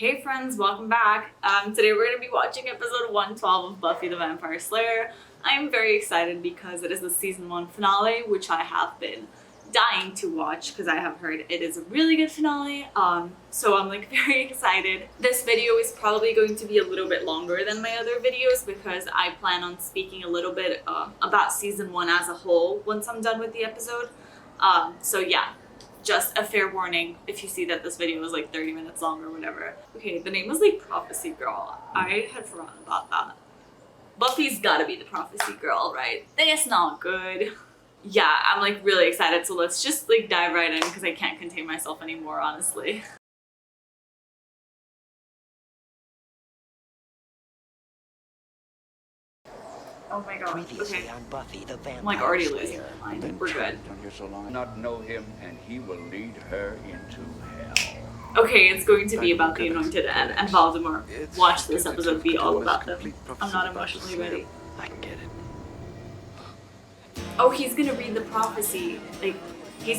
Hey friends, welcome back. Today we're going to be watching episode 112 of Buffy the Vampire Slayer. I am very excited because it is the season 1 finale, which I have been dying to watch because I have heard it is a really good finale. So I'm like very excited. This video is probably going to be a little bit longer than my other videos because I plan on speaking a little bit about season 1 as a whole once I'm done with the episode. So yeah. Just a fair warning if you see that this video is like 30 minutes long or whatever. Okay, the name is like Prophecy Girl. I had forgotten about that. Buffy's gotta be the Prophecy Girl, right? That's not good. Yeah, I'm like really excited, so let's just like dive right in because I can't contain myself anymore, honestly. Oh my god, Previously okay. on Buffy the Vampire I'm like already Slayer. losing my mind. Been We're good. trapped on here so long. Not know him, and he will lead her into hell. Okay, it's going to be about the Anointed and Voldemort. Watch this episode be all about them. I'm not emotionally ready. I can get it. Oh, he's gonna read the prophecy. Like, he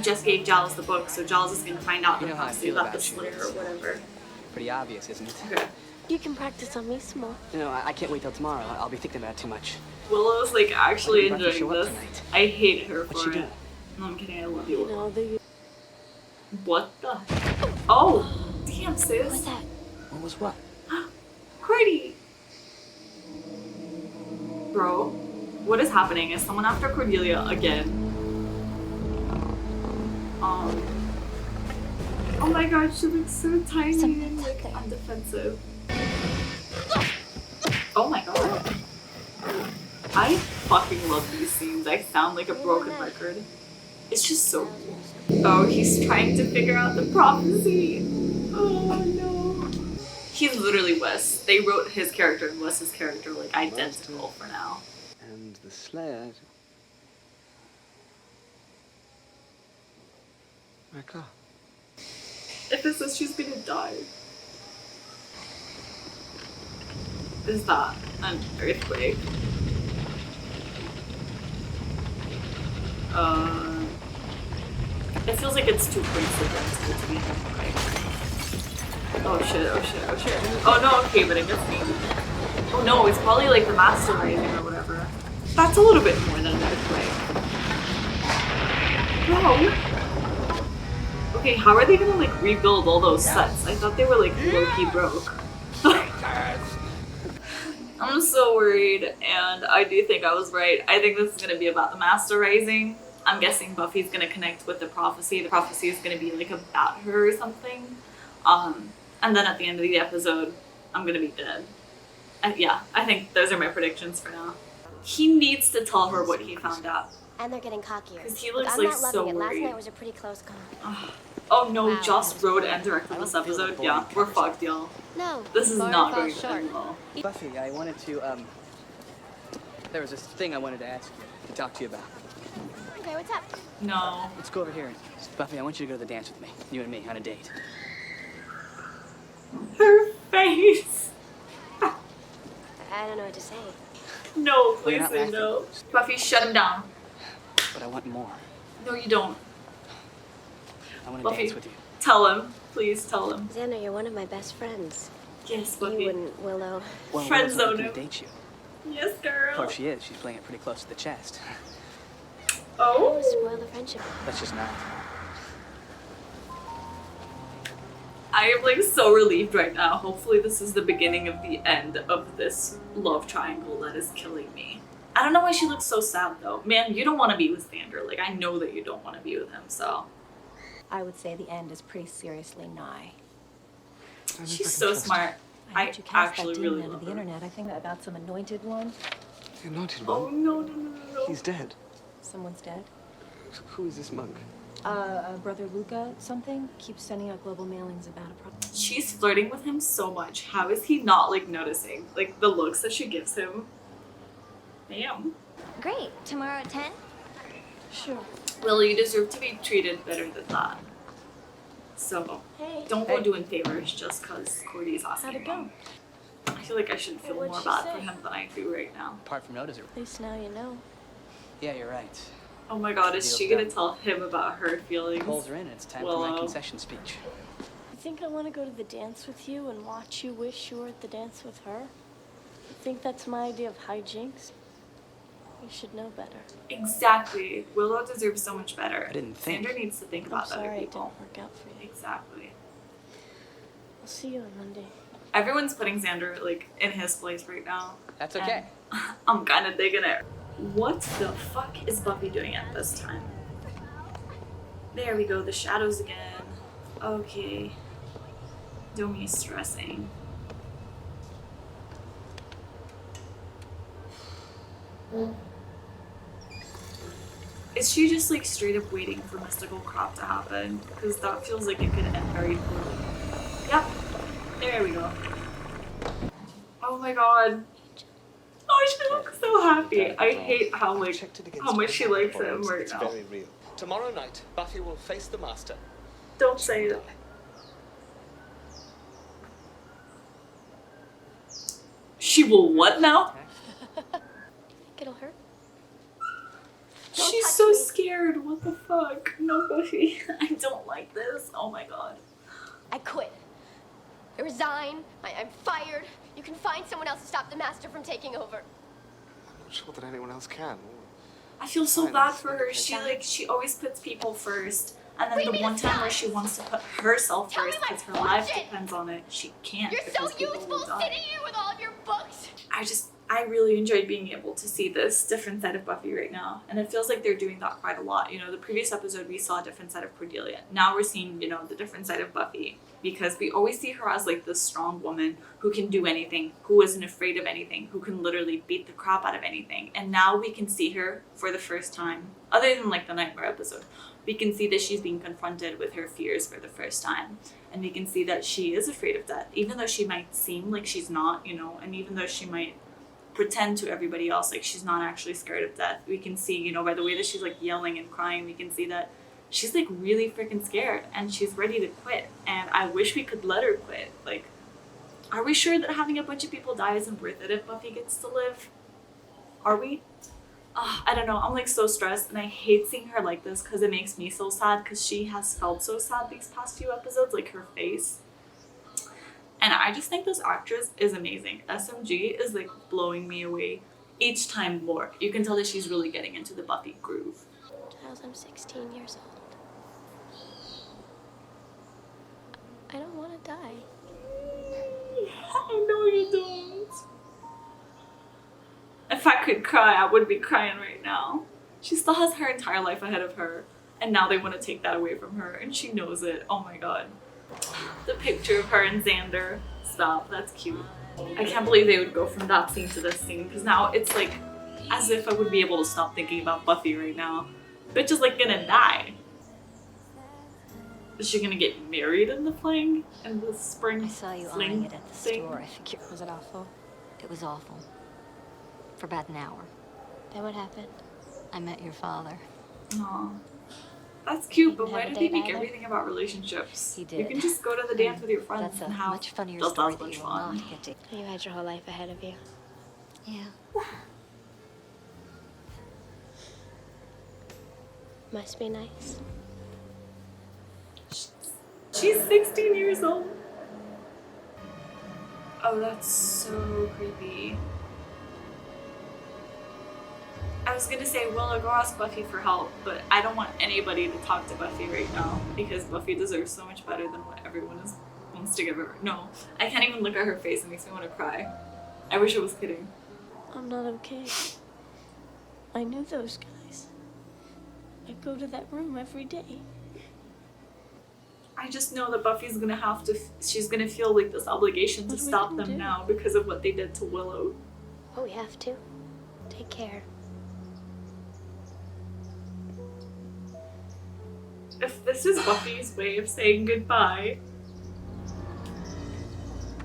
just gave Giles the book, so Giles is gonna find out the prophecy about the Slayer or whatever. Pretty obvious, isn't it? Okay. You can practice on me some more. You know, I can't wait till tomorrow. I'll be thinking about it too much. Willow's like actually Why don't you enjoying show up this. tonight? I hate her What's for she it. doing? No, I'm kidding, I love you, You Willow. know, the... What the? Oh, damn sis. What's that? What was what? Cordy! Bro, what is happening? Is someone after Cordelia again? Oh my god, she looks so tiny and like undefensive. Oh my god. I fucking love these scenes. I sound like a broken record. It's just so cool. Oh, he's trying to figure out the prophecy. Oh no. He's literally Wes. They wrote his character and Wes's character like identical for now. And the Slayer. My God. If it says she's gonna die. Is that an earthquake? It feels like it's too coincidental to be an earthquake. Oh shit, oh shit, oh shit. Oh no, okay, but it gets me. Oh no, it's probably like the master rising or whatever. That's a little bit more than an earthquake. Bro! Okay, how are they gonna like rebuild all those sets? I thought they were like low-key broke. I'm so worried, and I do think I was right. I think this is gonna be about the Master Rising. I'm guessing Buffy's gonna connect with the prophecy. The prophecy is gonna be like about her or something. And then at the end of the episode, I'm gonna be dead. Yeah, I think those are my predictions for now. He needs to tell her what he found out. And they're getting cockier. Because he looks I'm like not loving so it. Last worried. night was a pretty close call. Oh no, Wow. Joss wrote and directed this episode. Yeah, we're fucked, y'all. No. This is Lauren not falls going to short. end well. Buffy, I wanted to, there was this thing I wanted to ask you, to talk to you about. Okay, what's up? No. Let's go over here. Buffy, I want you to go to the dance with me. You and me, on a date. Her face. I don't know what to say. No, Well, you're please not say laughing. no. Buffy, shut him down. But I want more. No, you don't. I want to Buffy, dance with you. tell him. Please tell him. Xander, you're one of my best friends. Yes, You Buffy. wouldn't, Willow. Well, Friend Willow's not zone gonna him. date you. Yes, Or girl. if she is, she's playing it pretty close to the chest. I don't Oh. want to spoil the friendship. That's just not. I am like so relieved right now. Hopefully this is the beginning of the end of this love triangle that is killing me. I don't know why she looks so sad though. Man, you don't want to be with Xander. Like, I know that you don't want to be with him, so. I would say the end is pretty seriously nigh. She's so smart. I heard you cast actually that really demon out love of the her. internet. I think about some anointed one. The anointed Oh one? no, no, no, no, no. He's dead. Someone's dead. Who is this monk? Brother Luca something keeps sending out global mailings about a problem. She's flirting with him so much. How is he not like noticing? Like the looks that she gives him. Damn. Great. Tomorrow at 10? Sure. Well, you deserve to be treated better than that. So, Hey. don't go Hey. doing favors just because Cordy's asking. How'd it go? I feel like I should feel what'd more she bad say? for him than I do right now. Apart from notice it. At least now you know. Yeah, you're right. Oh my god, is Deal's she gonna done. tell him about her feelings? Calls are in and it's time for Willow. my concession speech. think I want to go to the dance with you and watch you wish you were at the dance with her? You think that's my idea of hijinks? You should know better. Exactly. Willow deserves so much better. I didn't think. Xander needs to think I'm about other sorry it people. didn't work out for you. Exactly. I'll see you on Monday. Everyone's putting Xander like in his place right now. That's okay. And I'm kind of digging it. What the fuck is Buffy doing at this time? There we go, the shadows again. Okay. Domi's stressing. Is she just like straight up waiting for mystical crop to happen? Because that feels like it could end very poorly. Yep. There we go. Oh my god. Oh, she looks so happy. I hate how much she likes him right now. Very real. Tomorrow night, Buffy will face the Master. Don't say it. She will what now? It'll hurt. She's so scared. What the fuck? No, Buffy. I don't like this. Oh my god. I quit. I resign. I'm fired. You can find someone else to stop the Master from taking over. I'm not sure that anyone else can. I feel so bad for her. She always puts people first. And then the one time where she wants to put herself first because her life depends on it, she can't. You're so because people will useful die. sitting here with all of your books. I really enjoyed being able to see this different side of Buffy right now. And it feels like they're doing that quite a lot. You know, the previous episode we saw a different side of Cordelia. Now we're seeing, you know, the different side of Buffy. Because we always see her as like this strong woman who can do anything, who isn't afraid of anything, who can literally beat the crap out of anything. And now we can see her for the first time, other than like the Nightmare episode. We can see that she's being confronted with her fears for the first time. And we can see that she is afraid of death, even though she might seem like she's not, you know, and even though she might pretend to everybody else like she's not actually scared of death. We can see, you know, by the way that she's like yelling and crying, we can see that she's like really freaking scared and she's ready to quit. And I wish we could let her quit. Like, are we sure that having a bunch of people die isn't worth it if Buffy gets to live? Are we? I don't know. I'm like so stressed and I hate seeing her like this because it makes me so sad because she has felt so sad these past few episodes, like her face. And I just think this actress is amazing. SMG is like blowing me away each time more. You can tell that she's really getting into the Buffy groove. Giles, I'm 16 years old. I don't want to die. Oh no, you don't. If I could cry, I would be crying right now. She still has her entire life ahead of her. And now they want to take that away from her. And she knows it. Oh my god. The picture of her and Xander. Stop, that's cute. I can't believe they would go from that scene to this scene because now it's like as if I would be able to stop thinking about Buffy right now. Bitch is like gonna die. Is she gonna get married in the fling? In the spring I saw you fling eyeing it at the thing? store. I figured Was it awful? it was awful. For about an hour. Then what happened? I met your father. Aw. That's cute, but Didn't why have a did they date make either? everything about relationships? He You did. can just go to the dance with your friends That's a and have much funnier just story as that much you will fun. not get to. You had your whole life ahead of you. Yeah. Must be nice. She's 16 years old. Oh, that's so creepy. I was gonna say, well, go ask Buffy for help, but I don't want anybody to talk to Buffy right now because Buffy deserves so much better than what everyone wants to give her. No, I can't even look at her face. It makes me want to cry. I wish I was kidding. I'm not okay. I knew those guys. I go to that room every day. I just know that Buffy's gonna have to, she's gonna feel like this obligation to What are we stop gonna them do? now because of what they did to Willow. Oh, we have to. Take care. If this is Buffy's way of saying goodbye,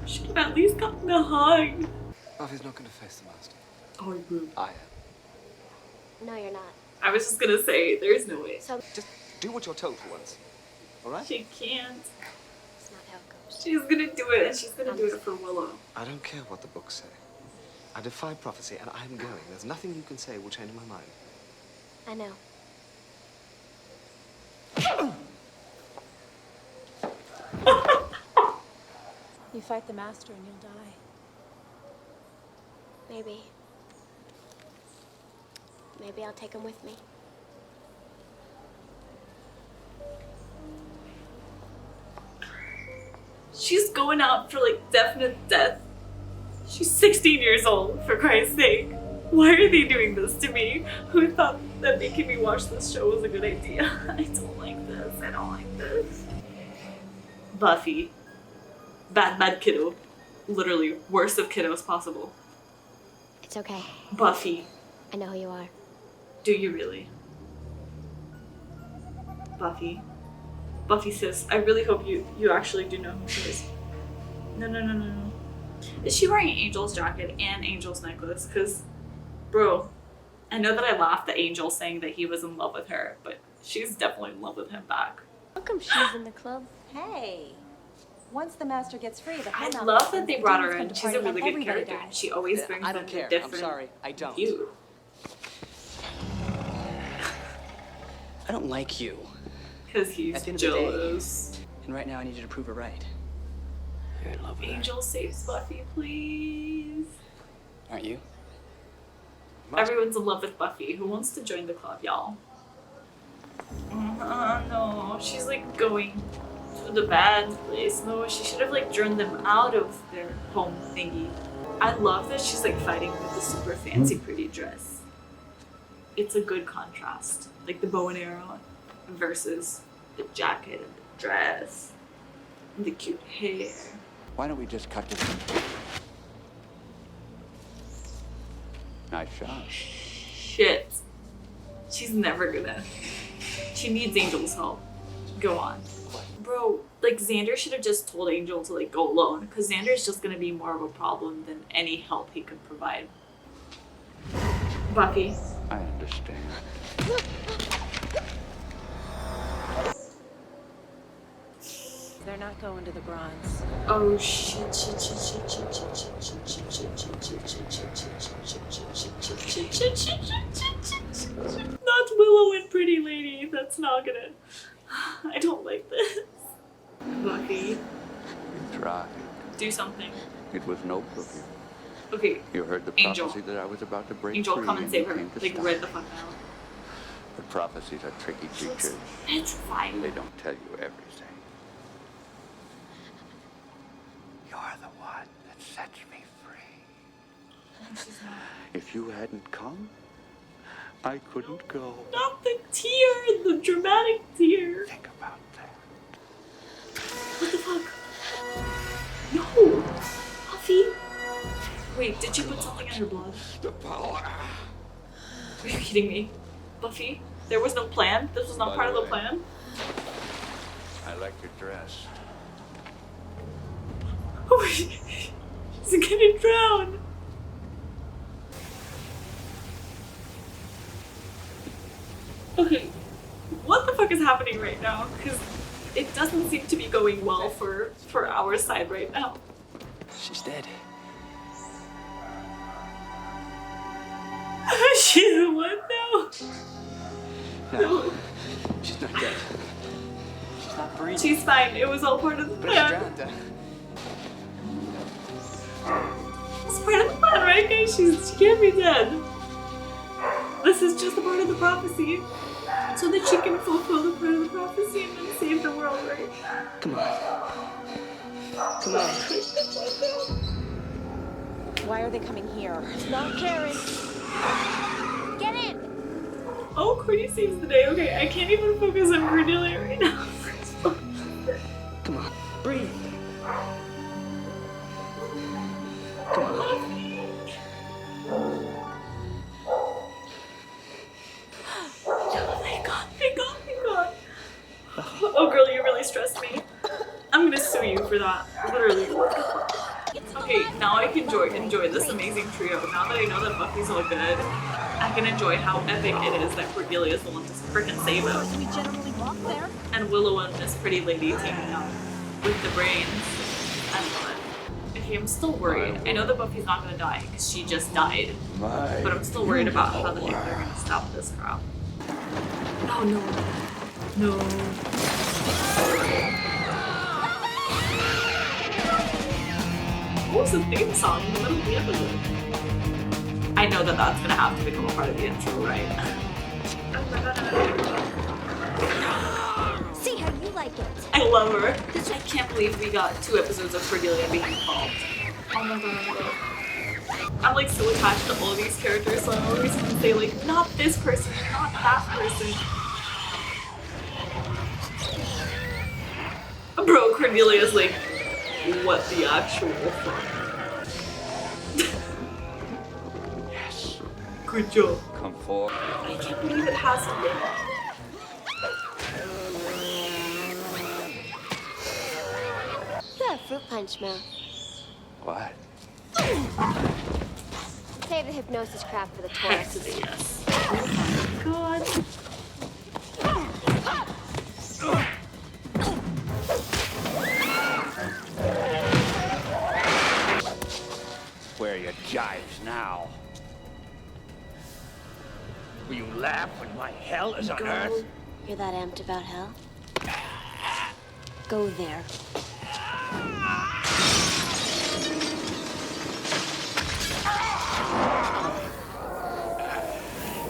she should have at least gotten a hug. Buffy's not going to face the Master. Oh, you rude. I am. No, you're not. I was just gonna say, there's no way. So Just do what you're told for once. All right? She can't. it's not how it goes. She's gonna do it, and she's gonna do it for Willow. I don't care what the books say. I defy prophecy, and I'm going. There's nothing you can say will change my mind. I know. You fight the master and you'll die. Maybe. Maybe I'll take him with me. She's going out for like definite death. She's 16 years old, for Christ's sake. Why are they doing this to me? Who thought that making me watch this show was a good idea? I don't like this. I don't like this. Buffy. Bad kiddo. Literally, worst of kiddos possible. It's okay. Buffy. I know who you are. Do you really? Buffy. Buffy sis, I really hope you actually do know who she is. No. Is she wearing Angel's jacket and Angel's necklace? Because, bro, I know that I laughed at Angel saying that he was in love with her, but she's definitely in love with him back. How come she's in the club? Hey, once the master gets free, the I whole love that they brought her demons in. come to She's a party really and good everybody character. dies. She always brings I them don't care. a different I'm sorry. I don't. view. I don't like you. Because he's At the end of the day- jealous. And right now I need you to prove it right. You're in love with her. Angel saves Buffy, please. Aren't you? Everyone's in love with Buffy. Who wants to join the club, y'all? No, she's like going to the bad place. No, she should have like drawn them out of their home thingy. I love that she's like fighting with the super fancy pretty dress. It's a good contrast. Like the bow and arrow versus the jacket and the dress and the cute hair. Why don't we just cut to the... Nice shot. Shit. She's never gonna. She needs Angel's help. Go on. Bro, like Xander should have just told Angel to like go alone, because Xander's just gonna be more of a problem than any help he could provide. Buffy. I understand. They're not going to the bronze. Oh shit. Not Willow and Pretty Lady. That's not gonna. I don't like this. Buffy, You tried. do something. It was noble of you. Okay, You heard the Angel. prophecy that I was about to break Angel, free, come and save you her. came to Like, stop right me. the fuck now. But prophecies are tricky She looks creatures. petrified. They don't tell you everything. You're the one that sets me free. If you hadn't come, I couldn't go. Not the tear, the dramatic tear. Think about that. What the fuck? No! Buffy? Wait, did you put something in her blood? The power. Are you kidding me? Buffy? There was no plan? This was not By part the of the way. plan? I like your dress. Oh, he's gonna drown! Okay, what the fuck is happening right now? Because it doesn't seem to be going well for our side right now. She's dead. She's what now? No, she's not dead. She's not breathing. She's fine. It was all part of the But she's plan. drowned. It's part of the plan, right, guys? She can't be dead. This is just a part of the prophecy. So that she can fulfill the part of the prophecy and then save the world, right? Come on. Come on. Why are they coming here? Not Karen. Get in! Oh, Courtney saves the day. Okay, I can't even focus on Cordelia right now. Come on. Breathe. Come on. Thank God. Oh, girl, you really stressed me. I'm gonna sue you for that. Literally. Okay, now I can enjoy this amazing trio. Now that I know that Buffy's all good, I can enjoy how epic it is that Cordelia is the one to freaking save him. We generally walk there. And Willow and Miss Pretty Lady teaming up with the brains. I love it. Okay, I'm still worried. I know that Buffy's not gonna die because she just died. My But I'm still worried about how the heck they're gonna stop this crap. Oh no. No. composed a theme song in the middle of the episode. I know that that's gonna have to become a part of the intro, right? See how you like it. I love her. I can't believe we got 2 episodes of Cordelia being involved. Oh my god. I'm like so attached to all these characters, so I always want to say like, not this person, not that person. Bro, Cordelia's like, what the actual fuck? Yes. Good job. Come forward. I can't believe it has been. Yeah, fruit punch mouth. What? Save the hypnosis crap for the Heck to tourists. the yes. Oh my god. Where are your jives now? Will you laugh when my hell is on earth? You're that amped about hell? Go there.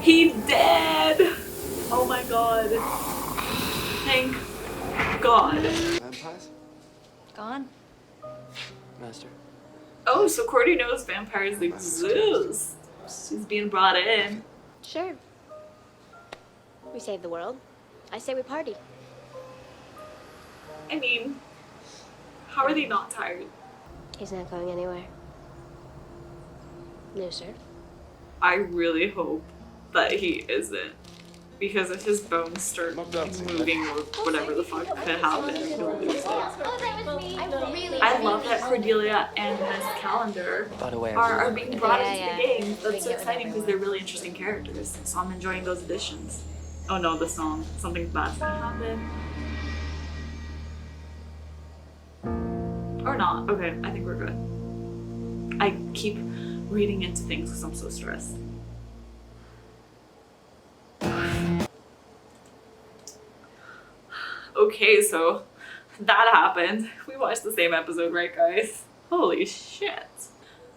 He dead! Oh my god. Thank God. Vampires? Gone? Master. Oh, so Cordy knows vampires exist. She's being brought in. Sure. We save the world. I say we party. I mean, how are they not tired? He's not going anywhere. No, sir. I really hope that he isn't. Because if his bones start moving or whatever the fuck could happen, he'll lose it. Oh, that was me. I love that Cordelia and Miss Calendar By the way, are being brought Yeah, into the yeah. game. That's so exciting because they're really interesting characters. So I'm enjoying those additions. Oh no, the song. Something bad's gonna happen. Or not. Okay, I think we're good. I keep reading into things because I'm so stressed. Okay, so that happened. We watched the same episode, right, guys? Holy shit.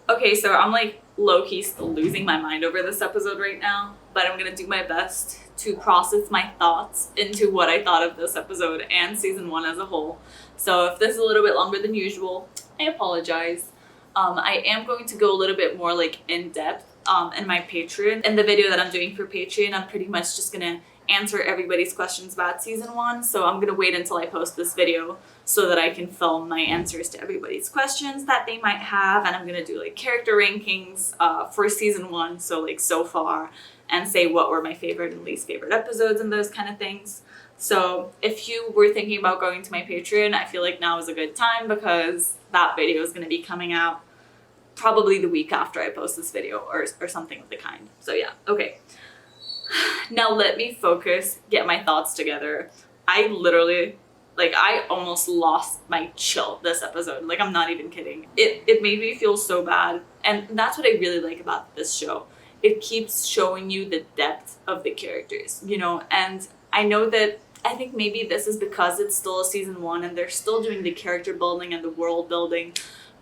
Okay, so I'm like low-key still losing my mind over this episode right now, but I'm gonna do my best to process my thoughts into what I thought of this episode and season 1 as a whole. So if this is a little bit longer than usual, I apologize. I am going to go a little bit more like in depth in my Patreon. In the video that I'm doing for Patreon, I'm pretty much just gonna answer everybody's questions about season 1. So I'm gonna wait until I post this video so that I can film my answers to everybody's questions that they might have. And I'm gonna do like character rankings for season 1, so like so far, and say what were my favorite and least favorite episodes and those kind of things. So if you were thinking about going to my Patreon, I feel like now is a good time because that video is gonna be coming out probably the week after I post this video or something of the kind. So yeah, okay. Now let me focus, get my thoughts together. I literally, like, I almost lost my chill this episode. Like, I'm not even kidding. It made me feel so bad. And that's what I really like about this show. It keeps showing you the depth of the characters, you know? And I know that, I think maybe this is because it's still a season 1 and they're still doing the character building and the world building.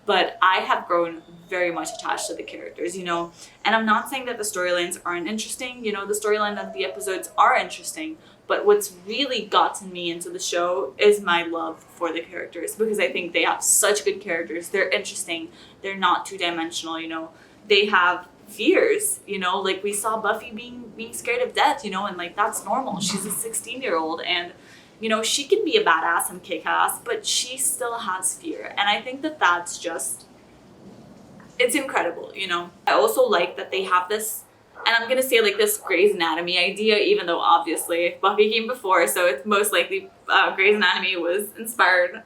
But I have grown very much attached to the characters, you know? And I'm not saying that the storylines aren't interesting. You know, the storyline of the episodes are interesting. But what's really gotten me into the show is my love for the characters. Because I think they have such good characters. They're interesting. They're not two-dimensional, you know? They have fears, you know? Like, we saw Buffy being scared of death, you know? And, like, that's normal. She's a 16-year-old. And you know, she can be a badass and kick ass, but she still has fear. And I think that that's just, it's incredible, you know? I also like that they have this, and I'm gonna say like this Grey's Anatomy idea, even though obviously Buffy came before, so it's most likely Grey's Anatomy was inspired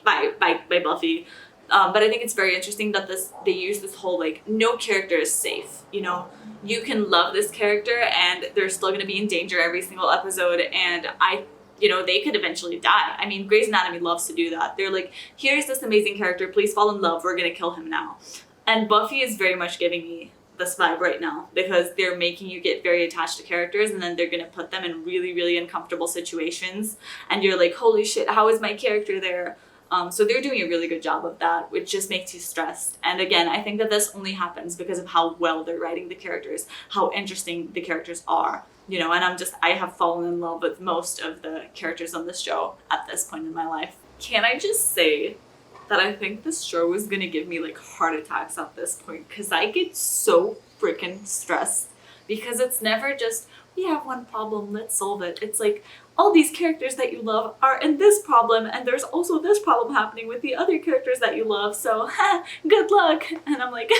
by Buffy. But I think it's very interesting that they use this whole like, no character is safe, you know? You can love this character and they're still gonna be in danger every single episode, and you know, they could eventually die. I mean, Grey's Anatomy loves to do that. They're like, here's this amazing character, please fall in love, we're gonna kill him now. And Buffy is very much giving me this vibe right now because they're making you get very attached to characters and then they're gonna put them in really, really uncomfortable situations. And you're like, holy shit, how is my character there? So they're doing a really good job of that, which just makes you stressed. And again, I think that this only happens because of how well they're writing the characters, how interesting the characters are, you know, and I have fallen in love with most of the characters on this show at this point in my life. Can I just say that I think this show is gonna give me like heart attacks at this point, because I get so freaking stressed, because it's never just, we have one problem, let's solve it. It's like, all these characters that you love are in this problem, and there's also this problem happening with the other characters that you love, so good luck. And I'm like,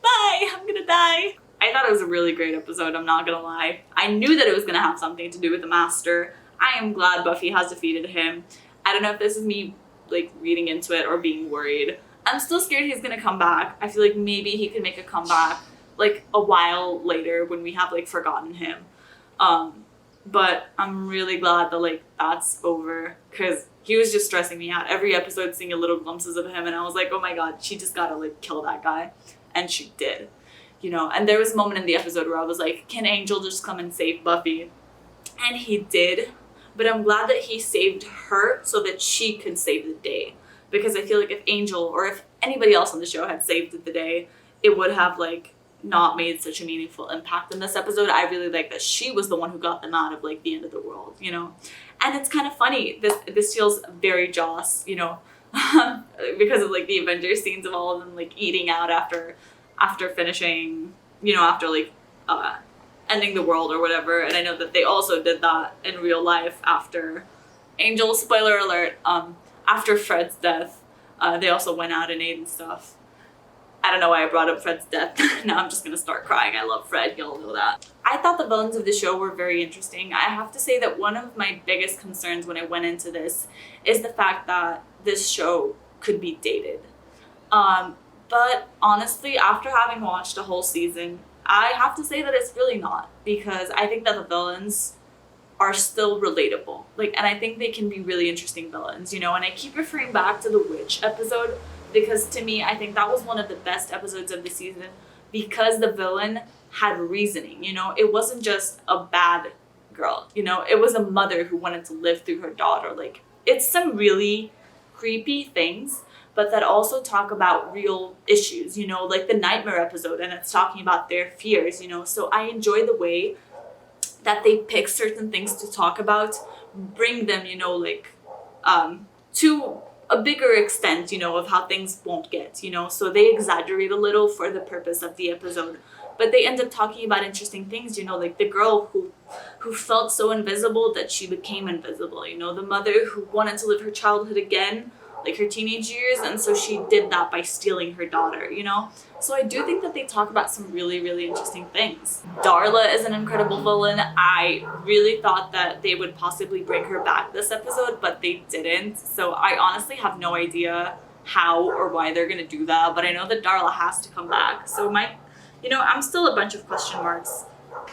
bye, I'm gonna die. I thought it was a really great episode, I'm not gonna lie. I knew that it was gonna have something to do with the Master. I am glad Buffy has defeated him. I don't know if this is me like reading into it or being worried. I'm still scared he's gonna come back. I feel like maybe he could make a comeback like a while later when we have like forgotten him. But I'm really glad that like that's over, because he was just stressing me out. Every episode seeing a little glimpses of him, and I was like, oh my god, she just gotta like kill that guy. And she did, you know. And there was a moment in the episode where I was like, can Angel just come and save Buffy? And he did, but I'm glad that he saved her so that she could save the day, because I feel like if Angel or if anybody else on the show had saved the day, it would have like not made such a meaningful impact in this episode. I really like that she was the one who got them out of like the end of the world, you know. And it's kind of funny, this feels very Joss, you know, because of like the Avengers scenes of all of them like eating out after finishing, you know, after like ending the world or whatever. And I know that they also did that in real life after Angel, spoiler alert, after Fred's death. They also went out and ate and stuff. I don't know why I brought up Fred's death. Now I'm just gonna start crying. I love Fred, y'all know that. I thought the villains of the show were very interesting. I have to say that one of my biggest concerns when I went into this is the fact that this show could be dated. But honestly, after having watched a whole season, I have to say that it's really not, because I think that the villains are still relatable. Like, and I think they can be really interesting villains, you know, and I keep referring back to the witch episode, because to me, I think that was one of the best episodes of the season, because the villain had reasoning, you know. It wasn't just a bad girl, you know, it was a mother who wanted to live through her daughter. Like, it's some really creepy things, but that also talk about real issues, you know, like the nightmare episode, and it's talking about their fears, you know. So I enjoy the way that they pick certain things to talk about, bring them, you know, like to a bigger extent, you know, of how things won't get, you know. So they exaggerate a little for the purpose of the episode, but they end up talking about interesting things, you know, like the girl who felt so invisible that she became invisible, you know, the mother who wanted to live her childhood again, like her teenage years, and so she did that by stealing her daughter, you know. So I do think that they talk about some really, really interesting things. Darla is an incredible villain. I really thought that they would possibly bring her back this episode, but they didn't. So I honestly have no idea how or why they're gonna do that, but I know that Darla has to come back. So you know, I'm still a bunch of question marks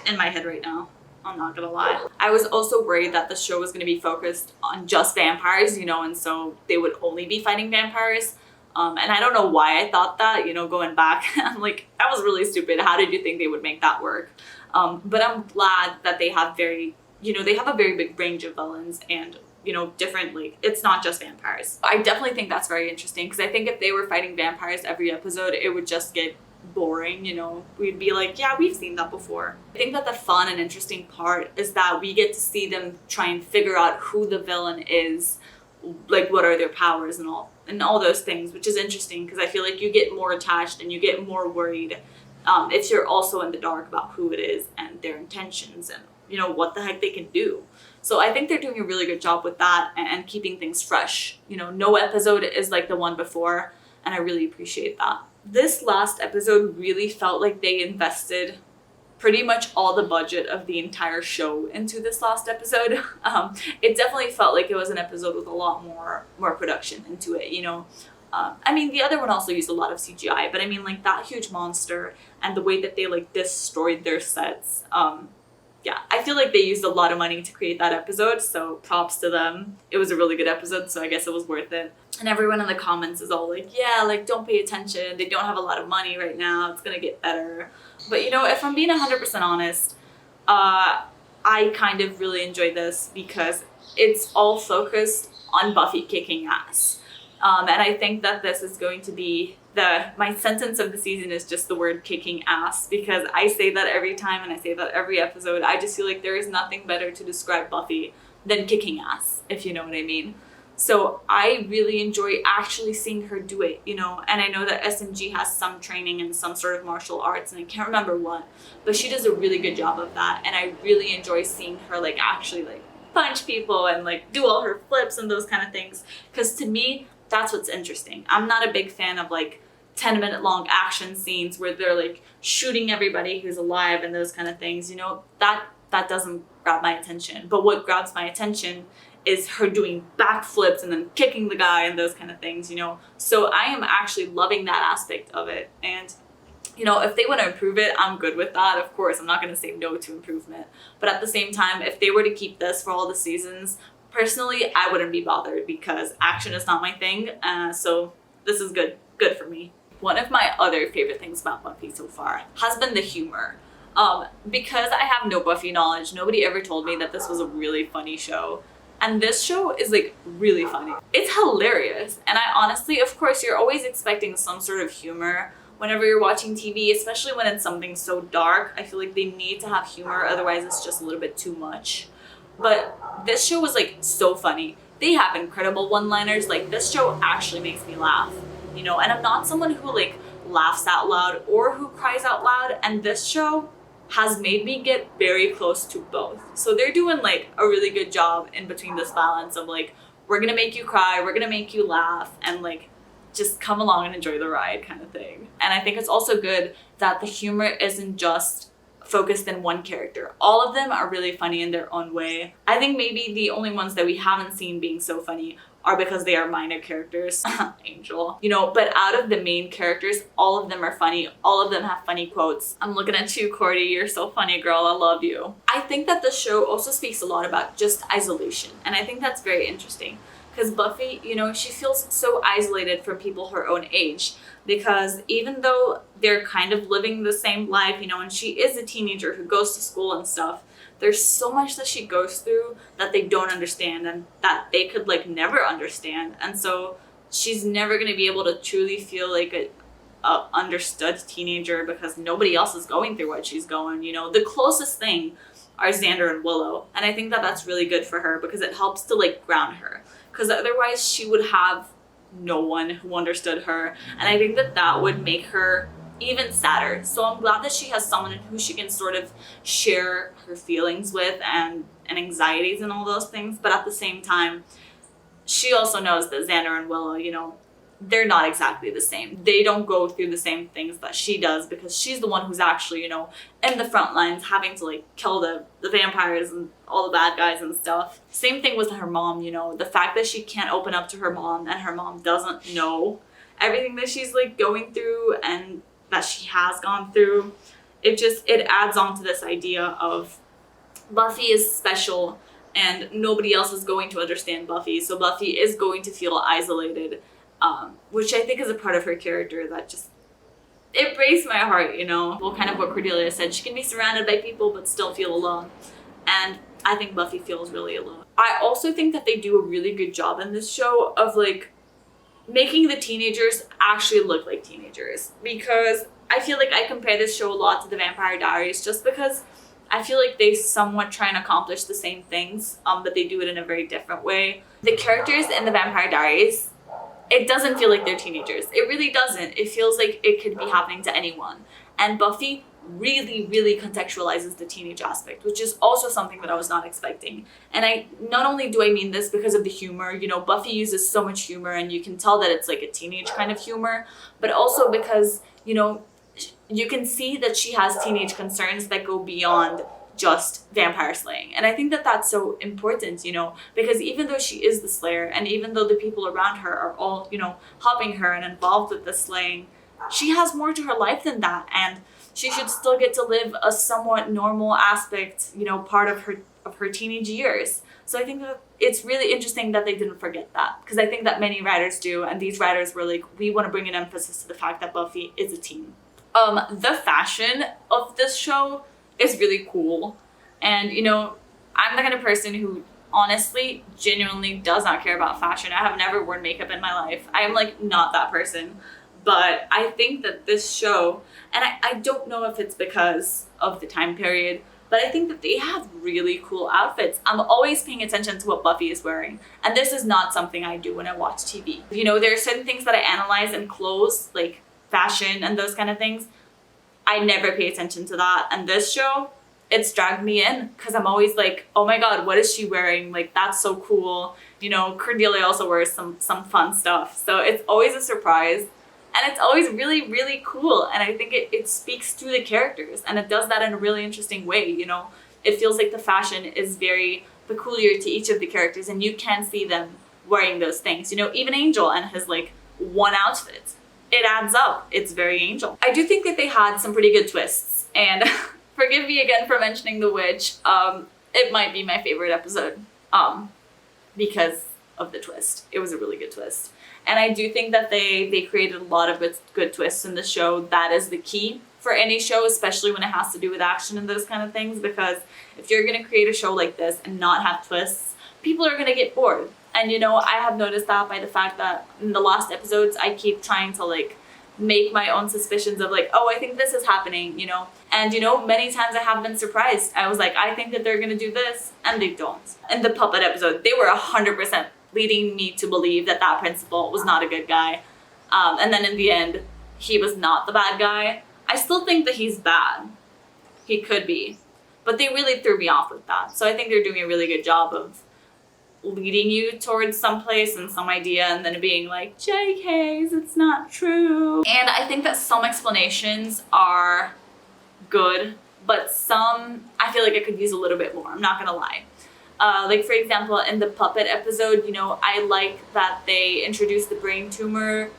in my head right now. I'm not gonna lie. I was also worried that the show was gonna be focused on just vampires, you know, and so they would only be fighting vampires. And I don't know why I thought that, you know, going back. I'm like, that was really stupid. How did you think they would make that work? But I'm glad that they have they have a very big range of villains and, you know, different, like, it's not just vampires. I definitely think that's very interesting, because I think if they were fighting vampires every episode, it would just get boring, you know. We'd be like, yeah, we've seen that before. I think that the fun and interesting part is that we get to see them try and figure out who the villain is, like what are their powers and all those things, which is interesting, because I feel like you get more attached and you get more worried if you're also in the dark about who it is and their intentions and, you know, what the heck they can do. So I think they're doing a really good job with that and keeping things fresh. You know, no episode is like the one before, and I really appreciate that. This last episode really felt like they invested pretty much all the budget of the entire show into this last episode. It definitely felt like it was an episode with a lot more production into it, you know. I mean, the other one also used a lot of CGI, but I mean, like, that huge monster and the way that they like destroyed their sets, yeah, I feel like they used a lot of money to create that episode, so props to them. It was a really good episode, so I guess it was worth it. And everyone in the comments is all like, yeah, like, don't pay attention, they don't have a lot of money right now, it's gonna get better. But, you know, if I'm being 100% honest, I kind of really enjoyed this because it's all focused on Buffy kicking ass. And I think that this is going to be my sentence of the season is just the word kicking ass, because I say that every time and I say that every episode. I just feel like there is nothing better to describe Buffy than kicking ass, if you know what I mean. So I really enjoy actually seeing her do it, you know, and I know that SMG has some training in some sort of martial arts and I can't remember what, but she does a really good job of that, and I really enjoy seeing her like actually like punch people and like do all her flips and those kind of things, because to me that's what's interesting. I'm not a big fan of like 10-minute long action scenes where they're like shooting everybody who's alive and those kind of things, you know, that doesn't grab my attention. But what grabs my attention is her doing backflips and then kicking the guy and those kind of things, you know. So I am actually loving that aspect of it, and you know, if they want to improve it, I'm good with that. Of course, I'm not going to say no to improvement, but at the same time, if they were to keep this for all the seasons, personally I wouldn't be bothered, because action is not my thing. So this is good for me. One of my other favorite things about Buffy so far has been the humor. Because I have no Buffy knowledge, nobody ever told me that this was a really funny show. And this show is like really funny. It's hilarious. And I honestly, of course, you're always expecting some sort of humor whenever you're watching TV, especially when it's something so dark. I feel like they need to have humor, otherwise it's just a little bit too much. But this show was like so funny. They have incredible one-liners. Like, this show actually makes me laugh, you know, and I'm not someone who like laughs out loud or who cries out loud, and this show has made me get very close to both. So they're doing like a really good job in between this balance of like, we're gonna make you cry, we're gonna make you laugh, and like just come along and enjoy the ride kind of thing. And I think it's also good that the humor isn't just focused in one character. All of them are really funny in their own way. I think maybe the only ones that we haven't seen being so funny are because they are minor characters. Angel. You know, but out of the main characters, all of them are funny. All of them have funny quotes. I'm looking at you, Cordy. You're so funny, girl. I love you. I think that the show also speaks a lot about just isolation. And I think that's very interesting. Because Buffy, you know, she feels so isolated from people her own age, because even though they're kind of living the same life, you know, and she is a teenager who goes to school and stuff, there's so much that she goes through that they don't understand and that they could like never understand. And so she's never going to be able to truly feel like a understood teenager, because nobody else is going through what she's going, you know. The closest thing are Xander and Willow, and I think that that's really good for her because it helps to like ground her, because otherwise she would have no one who understood her, and I think that that would make her even sadder. So I'm glad that she has someone who she can sort of share her feelings with and anxieties and all those things, but at the same time she also knows that Xander and Willow, you know, they're not exactly the same. They don't go through the same things that she does, because she's the one who's actually, you know, in the front lines having to like kill the vampires and all the bad guys and stuff. Same thing with her mom, you know, the fact that she can't open up to her mom and her mom doesn't know everything that she's like going through and that she has gone through. It adds on to this idea of Buffy is special and nobody else is going to understand Buffy, so Buffy is going to feel isolated. Which I think is a part of her character that just, it breaks my heart, you know. Well, kind of what Cordelia said, she can be surrounded by people but still feel alone. And I think Buffy feels really alone. I also think that they do a really good job in this show of like making the teenagers actually look like teenagers, because I feel like I compare this show a lot to the Vampire Diaries just because I feel like they somewhat try and accomplish the same things, but they do it in a very different way. The characters in the Vampire Diaries, it doesn't feel like they're teenagers. It really doesn't. It feels like it could be happening to anyone. And Buffy really, really contextualizes the teenage aspect, which is also something that I was not expecting. And I not only do I mean this because of the humor, you know, Buffy uses so much humor and you can tell that it's like a teenage kind of humor, but also because, you know, you can see that she has teenage concerns that go beyond just vampire slaying. And I think that that's so important, you know, because even though she is the slayer and even though the people around her are all, you know, helping her and involved with the slaying, she has more to her life than that, and she should still get to live a somewhat normal aspect, you know, part of her teenage years. So I think that it's really interesting that they didn't forget that, because I think that many writers do, and these writers were like, we want to bring an emphasis to the fact that Buffy is a teen. The fashion of this show is really cool, and you know, I'm the kind of person who honestly genuinely does not care about fashion. I have never worn makeup in my life. I am like not that person. But I think that this show, and I don't know if it's because of the time period, but I think that they have really cool outfits. I'm always paying attention to what Buffy is wearing. And this is not something I do when I watch TV. You know, there are certain things that I analyze in clothes, like fashion and those kind of things. I never pay attention to that. And this show, it's dragged me in because I'm always like, oh my God, what is she wearing? Like, that's so cool. You know, Cordelia also wears some fun stuff. So it's always a surprise. And it's always really, really cool. And I think it speaks to the characters. And it does that in a really interesting way, you know. It feels like the fashion is very peculiar to each of the characters. And you can see them wearing those things. You know, even Angel and his, like, one outfit. It adds up. It's very Angel. I do think that they had some pretty good twists. And forgive me again for mentioning The Witch. It might be my favorite episode. Because of the twist. It was a really good twist. And I do think that they created a lot of good twists in the show. That is the key for any show, especially when it has to do with action and those kind of things. Because if you're going to create a show like this and not have twists, people are going to get bored. And, you know, I have noticed that by the fact that in the last episodes, I keep trying to, like, make my own suspicions of, like, oh, I think this is happening, you know. And, you know, many times I have been surprised. I was like, I think that they're going to do this, and they don't. In the puppet episode, they were 100% leading me to believe that that principal was not a good guy. And then in the end, he was not the bad guy. I still think that he's bad. He could be. But they really threw me off with that. So I think they're doing a really good job of leading you towards some place and some idea and then being like, JKs, it's not true. And I think that some explanations are good, but some, I feel like I could use a little bit more. I'm not gonna lie. Like, for example, in the puppet episode, you know, I like that they introduced the brain tumor,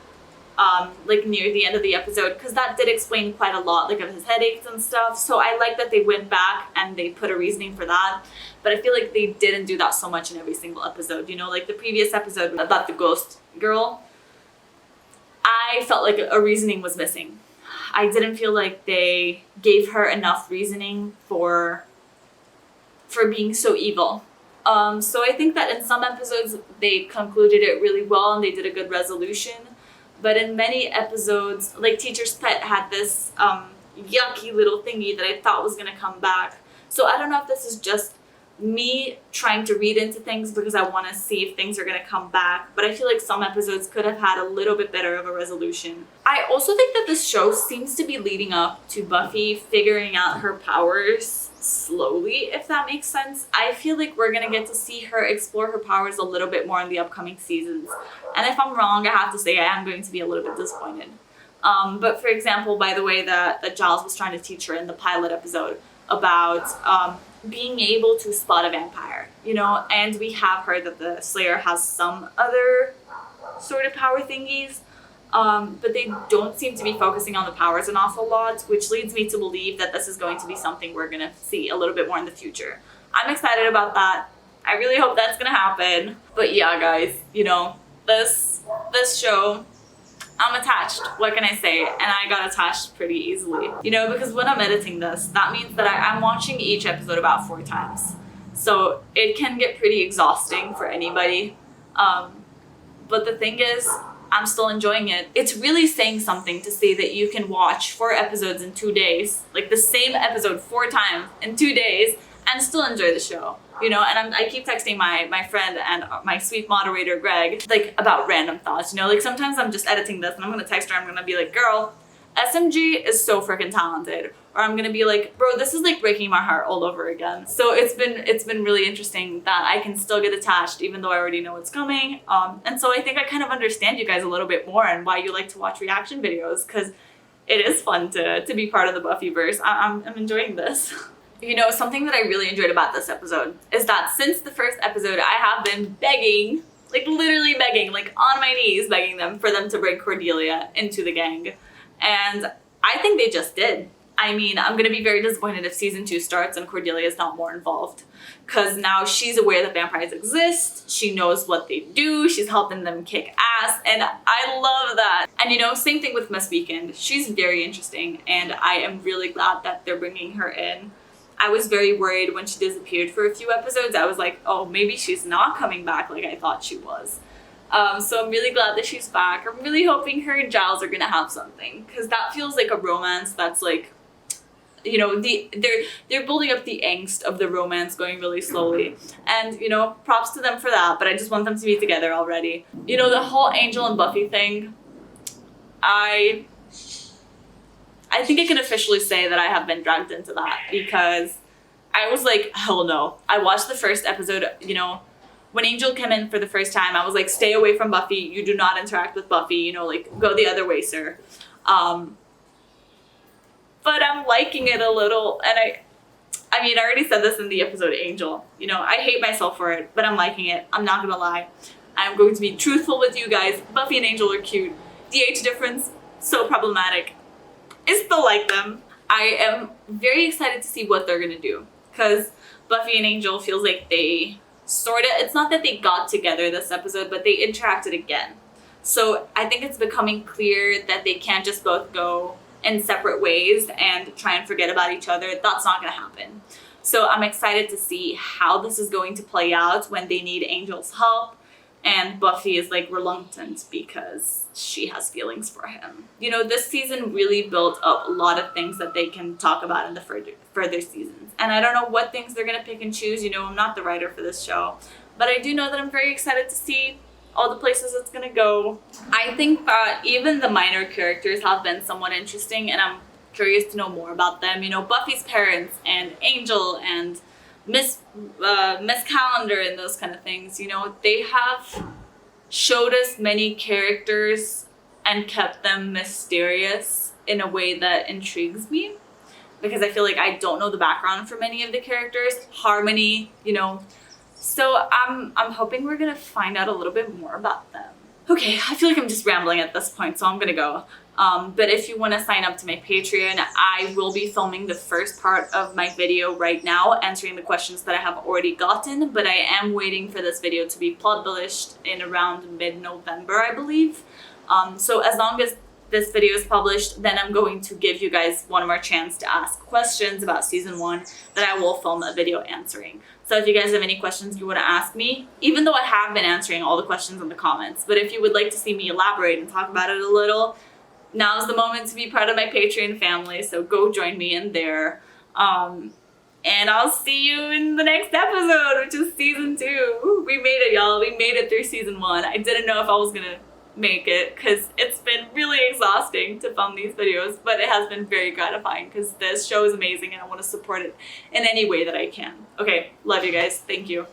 like, near the end of the episode, because that did explain quite a lot, like, of his headaches and stuff. So I like that they went back and they put a reasoning for that. But I feel like they didn't do that so much in every single episode. You know, like the previous episode about the ghost girl, I felt like a reasoning was missing. I didn't feel like they gave her enough reasoning for being so evil. So I think that in some episodes they concluded it really well and they did a good resolution. But in many episodes, like Teacher's Pet had this yucky little thingy that I thought was gonna come back. So I don't know if this is just me trying to read into things because I want to see if things are going to come back, but I feel like some episodes could have had a little bit better of a resolution. I also think that this show seems to be leading up to Buffy figuring out her powers slowly, if that makes sense. I feel like we're going to get to see her explore her powers a little bit more in the upcoming seasons. And if I'm wrong, I have to say I am going to be a little bit disappointed. But for example, by the way that Giles was trying to teach her in the pilot episode about being able to spot a vampire, you know, and we have heard that the Slayer has some other sort of power thingies, but they don't seem to be focusing on the powers an awful lot, which leads me to believe that this is going to be something we're going to see a little bit more in the future. I'm excited about that. I really hope that's going to happen. But yeah, guys, you know, this show, I'm attached, what can I say? And I got attached pretty easily. You know, because when I'm editing this, that means that I'm watching each episode about 4 times. So it can get pretty exhausting for anybody. But the thing is, I'm still enjoying it. It's really saying something to say that you can watch 4 episodes in 2 days, like the same episode 4 times in 2 days, and still enjoy the show. You know, and I keep texting my friend and my sweet moderator, Greg, like, about random thoughts, you know? Like, sometimes I'm just editing this and I'm gonna text her, I'm gonna be like, girl, SMG is so freaking talented. Or I'm gonna be like, bro, this is like breaking my heart all over again. So it's been really interesting that I can still get attached even though I already know what's coming. And so I think I kind of understand you guys a little bit more and why you like to watch reaction videos, because it is fun to be part of the Buffyverse. I'm enjoying this. You know, something that I really enjoyed about this episode is that since the first episode, I have been begging, like literally begging, like on my knees begging them for them to bring Cordelia into the gang. And I think they just did. I mean, I'm going to be very disappointed if season 2 starts and Cordelia is not more involved. Because now she's aware that vampires exist. She knows what they do. She's helping them kick ass. And I love that. And you know, same thing with Miss Weekend. She's very interesting. And I am really glad that they're bringing her in. I was very worried when she disappeared for a few episodes. I was like, oh, maybe she's not coming back like I thought she was. So I'm really glad that she's back. I'm really hoping her and Giles are gonna have something, because that feels like a romance that's like, you know, they're building up the angst of the romance going really slowly, and you know, props to them for that. But I just want them to be together already. You know, the whole Angel and Buffy thing, I think I can officially say that I have been dragged into that, because I was like, hell no. I watched the first episode, you know, when Angel came in for the first time, I was like, stay away from Buffy. You do not interact with Buffy, you know, like, go the other way, sir. But I'm liking it a little, and I mean, I already said this in the episode Angel. You know, I hate myself for it, but I'm liking it. I'm not gonna lie. I'm going to be truthful with you guys. Buffy and Angel are cute. The age difference, so problematic. I still like them. I am very excited to see what they're gonna do, because Buffy and Angel feels like they sort of, it's not that they got together this episode, but they interacted again. So I think it's becoming clear that they can't just both go in separate ways and try and forget about each other. That's not gonna happen. So I'm excited to see how this is going to play out when they need Angel's help and Buffy is like reluctant because she has feelings for him. You know, this season really built up a lot of things that they can talk about in the further seasons. And I don't know what things they're gonna pick and choose. You know, I'm not the writer for this show, but I do know that I'm very excited to see all the places it's gonna go. I think that even the minor characters have been somewhat interesting, and I'm curious to know more about them. You know, Buffy's parents and Angel and Miss Calendar and those kind of things. You know, they have showed us many characters and kept them mysterious in a way that intrigues me, because I feel like I don't know the background for many of the characters. Harmony, you know. So I'm hoping we're gonna find out a little bit more about them. Okay, I feel like I'm just rambling at this point, so I'm gonna go. But if you want to sign up to my Patreon, I will be filming the first part of my video right now, answering the questions that I have already gotten, but I am waiting for this video to be published in around mid-November, I believe. So as long as this video is published, then I'm going to give you guys one more chance to ask questions about season 1 that I will film a video answering. So if you guys have any questions you want to ask me, even though I have been answering all the questions in the comments, but if you would like to see me elaborate and talk about it a little, now's the moment to be part of my Patreon family, so go join me in there. And I'll see you in the next episode, which is season 2. Ooh, we made it, y'all. We made it through season 1. I didn't know if I was gonna make it, because it's been really exhausting to film these videos, but it has been very gratifying because this show is amazing and I want to support it in any way that I can. Okay, love you guys. Thank you.